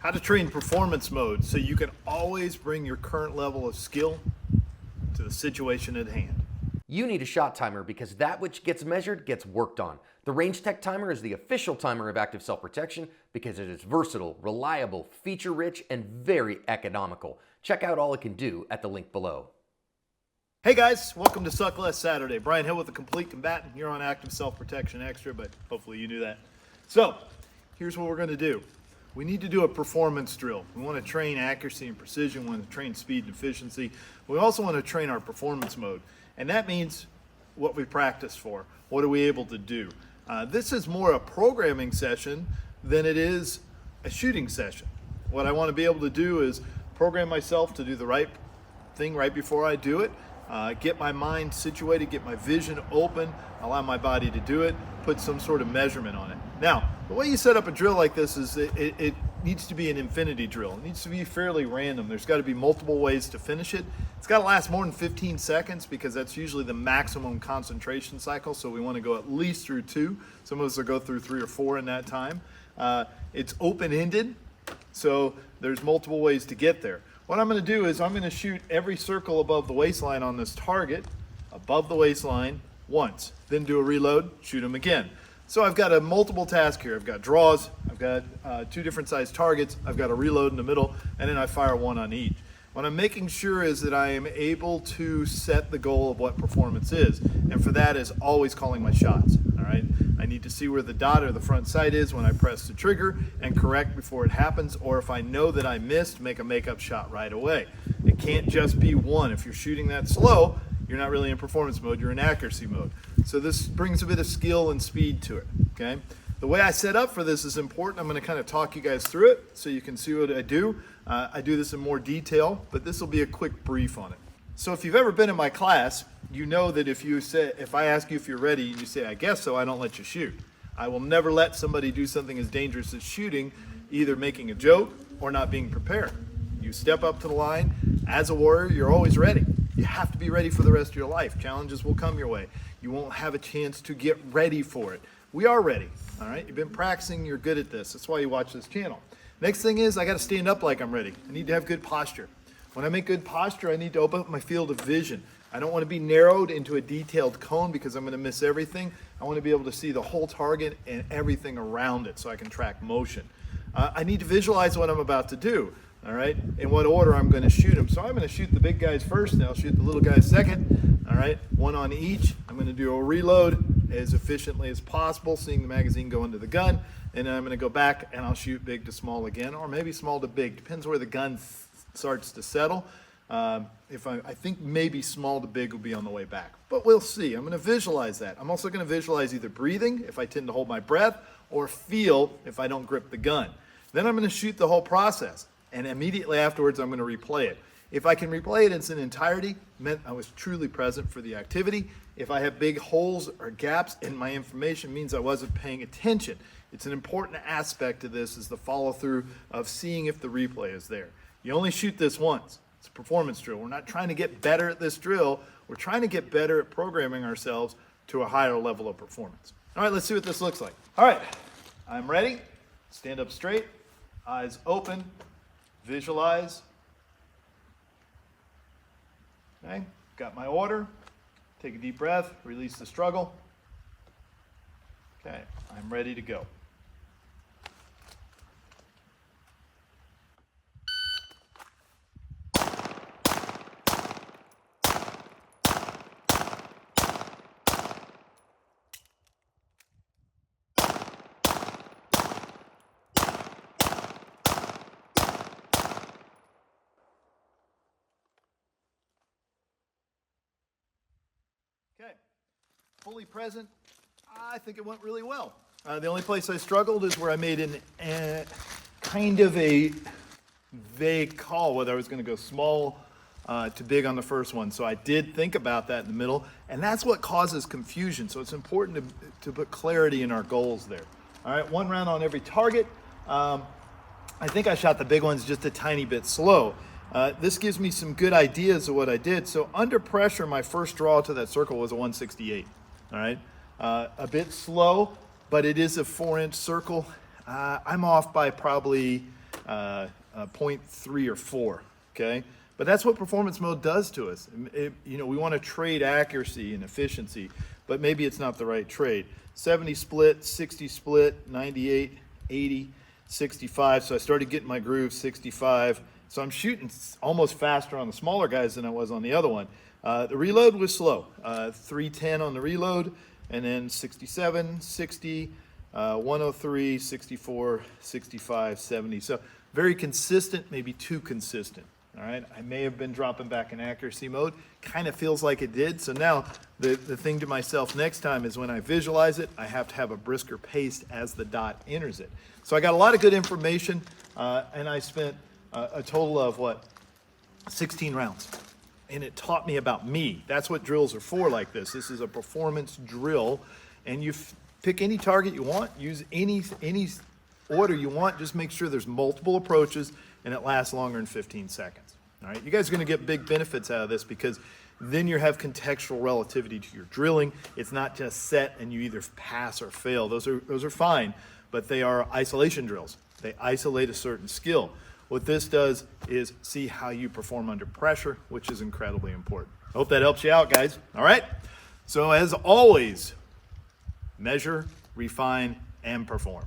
How to train performance mode so you can always bring your current level of skill to the situation at hand. You need a shot timer because that which gets measured gets worked on. The Range-Tech Timer is the official timer of Active Self-Protection because it is versatile, reliable, feature-rich, and very economical. Check out all it can do at the link below. Hey guys, welcome to Suck Less Saturday. Brian Hill with the Complete Combatant here on Active Self-Protection Extra, but hopefully you knew that. So, here's what we're going to do. We need to do a performance drill. We want to train accuracy and precision. We want to train speed and efficiency. We also want to train our performance mode. And that means what we practice for. What are we able to do? This is more a programming session than it is a shooting session. What I want to be able to do is program myself to do the right thing right before I do it. Get my mind situated, get my vision open, allow my body to do it, put some sort of measurement on it. Now, the way you set up a drill like this is it needs to be an infinity drill. It needs to be fairly random. There's got to be multiple ways to finish it. It's got to last more than 15 seconds because that's usually the maximum concentration cycle, so we want to go at least through 2. Some of us will go through 3 or 4 in that time. It's open-ended, so there's multiple ways to get there. What I'm going to do is I'm going to shoot every circle above the waistline on this target, above the waistline, once. Then do a reload, shoot them again. So I've got a multiple task here. I've got draws, I've got 2 different size targets, I've got a reload in the middle, and then I fire 1 on each. What I'm making sure is that I am able to set the goal of what performance is. And for that is always calling my shots, all right? I need to see where the dot or the front sight is when I press the trigger and correct before it happens, or if I know that I missed, make a makeup shot right away. It can't just be 1. If you're shooting that slow, you're not really in performance mode, you're in accuracy mode. So this brings a bit of skill and speed to it, okay? The way I set up for this is important. I'm going to kind of talk you guys through it so you can see what I do. I do this in more detail, but this will be a quick brief on it. So if you've ever been in my class, you know that if I ask you if you're ready and you say, I guess so, I don't let you shoot. I will never let somebody do something as dangerous as shooting, either making a joke or not being prepared. You step up to the line. As a warrior, you're always ready. You have to be ready for the rest of your life. Challenges will come your way. You won't have a chance to get ready for it. We are ready, all right? You've been practicing, you're good at this. That's why you watch this channel. Next thing is I got to stand up like I'm ready. I need to have good posture. When I make good posture, I need to open up my field of vision. I don't want to be narrowed into a detailed cone because I'm going to miss everything. I want to be able to see the whole target and everything around it so I can track motion. I need to visualize what I'm about to do, all right, in what order I'm going to shoot them. So I'm going to shoot the big guys first, and I'll shoot the little guys second, all right, 1 on each. I'm going to do a reload as efficiently as possible, seeing the magazine go into the gun, and then I'm going to go back and I'll shoot big to small again, or maybe small to big, depends where the gun starts to settle. I think maybe small to big will be on the way back, but we'll see. I'm going to visualize that. I'm also going to visualize either breathing if I tend to hold my breath, or feel if I don't grip the gun. Then I'm going to shoot the whole process, and immediately afterwards I'm going to replay it. If I can replay it in its entirety, meant I was truly present for the activity. If I have big holes or gaps in my information, means I wasn't paying attention. It's an important aspect to this is the follow through of seeing if the replay is there. You only shoot this once. It's a performance drill. We're not trying to get better at this drill. We're trying to get better at programming ourselves to a higher level of performance. All right, let's see what this looks like. All right, I'm ready. Stand up straight, eyes open, visualize. Okay, got my order. Take a deep breath, release the struggle. Okay, I'm ready to go. Okay, fully present. I think it went really well. The only place I struggled is where I made kind of a vague call whether I was going to go small to big on the first one. So I did think about that in the middle, and that's what causes confusion. So it's important to put clarity in our goals there. All right, 1 round on every target. I think I shot the big ones just a tiny bit slow. This gives me some good ideas of what I did. So under pressure, my first draw to that circle was a 168. All right, a bit slow, but it is a 4-inch circle. I'm off by probably 0.3 or 4, okay? But that's what performance mode does to us. We want to trade accuracy and efficiency, but maybe it's not the right trade. 70 split, 60 split, 98, 80, 65. So I started getting my groove, 65. So I'm shooting almost faster on the smaller guys than I was on the other one. The reload was slow, 310 on the reload, and then 67, 60, 103, 64, 65, 70. So very consistent, maybe too consistent. All right, I may have been dropping back in accuracy mode. Kind of feels like it did. So now the thing to myself next time is when I visualize it, I have to have a brisker pace as the dot enters it. So I got a lot of good information, and I spent a total of 16 rounds. And it taught me about me. That's what drills are for like this. This is a performance drill, and you pick any target you want, use any order you want, just make sure there's multiple approaches and it lasts longer than 15 seconds. All right, you guys are gonna get big benefits out of this because then you have contextual relativity to your drilling. It's not just set and you either pass or fail. Those are fine, but they are isolation drills. They isolate a certain skill. What this does is see how you perform under pressure, which is incredibly important. Hope that helps you out, guys. All right, so as always, measure, refine, and perform.